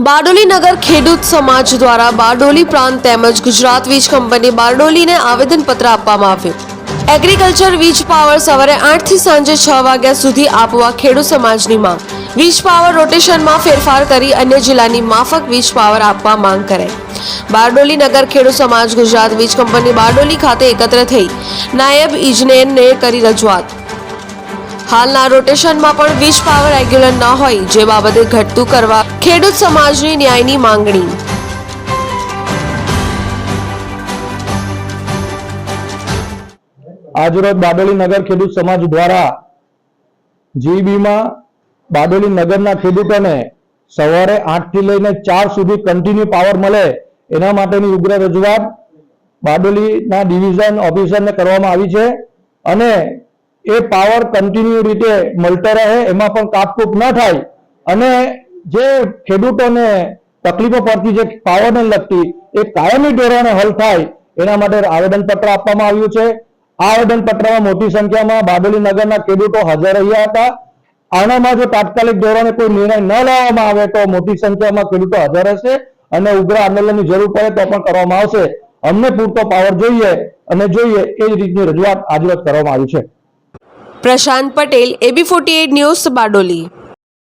બારડોલી નગર ખેડૂત સમાજ દ્વારા બારડોલી પ્રાંત તેમજ ગુજરાત વીજ કંપની બારડોલીને આવેદનપત્ર આપવામાં આવ્યું। એગ્રીકલ્ચર વીજ પાવર સવારે 8 થી સાંજે 6 વાગ્યા સુધી આપવા ખેડૂત સમાજની માંગ। વીજ પાવર રોટેશનમાં ફેરફાર કરી અન્ય જિલ્લાની માફક વીજ પાવર આપવા માંગ કરાઈ। બારડોલી નગર ખેડૂત સમાજ ગુજરાત વીજ કંપની બારડોલી ખાતે એકત્ર થઈ નાયબ ઇજનેરને કરી રજૂઆત। હાલના રોટેશનમાં પણ વીજ પાવર રેગ્યુલર ન હોય જે બાબતે ઘટતું કરવા ખેડૂત સમાજની ન્યાયની માંગણી। આજરોજ બારડોલી નગર ખેડૂત સમાજ દ્વારા જીબીમાં બારડોલી નગરના ખેડૂતોને સવારે 8 થી લઈને 4 સુધી કન્ટિન્યુ પાવર મળે એના માટેની ઉગ્ર રજૂઆત બારડોલીના ડિવિઝન ઓફિસરને કરવામાં આવી છે અને એ પાવર કન્ટિન્યુ રીતે મળતો રહે, એમાં પણ કાપકૂપ ન થાય અને જે ખેડૂતોને તકલીફો પડતી છે પાવરને લગતી એ કાયમી ધોરણે હલ થાય એના માટે આવેદનપત્ર આપવામાં આવ્યું છે। આ આવેદનપત્રમાં મોટી સંખ્યામાં બારડોલી નગરના ખેડૂતો હાજર રહ્યા હતા। આનામાં જો તાત્કાલિક ધોરણે કોઈ નિર્ણય ન લેવામાં આવે તો મોટી સંખ્યામાં ખેડૂતો હાજર રહેશે અને ઉગ્ર આંદોલનની જરૂર પડે તો પણ કરવામાં આવશે। અમને પૂરતો પાવર જોઈએ અને જોઈએ એ જ રીતની રજૂઆત આજરોજ કરવામાં આવી છે। પ્રશાંત પટેલ, AB48 ન્યૂઝ, બારડોલી।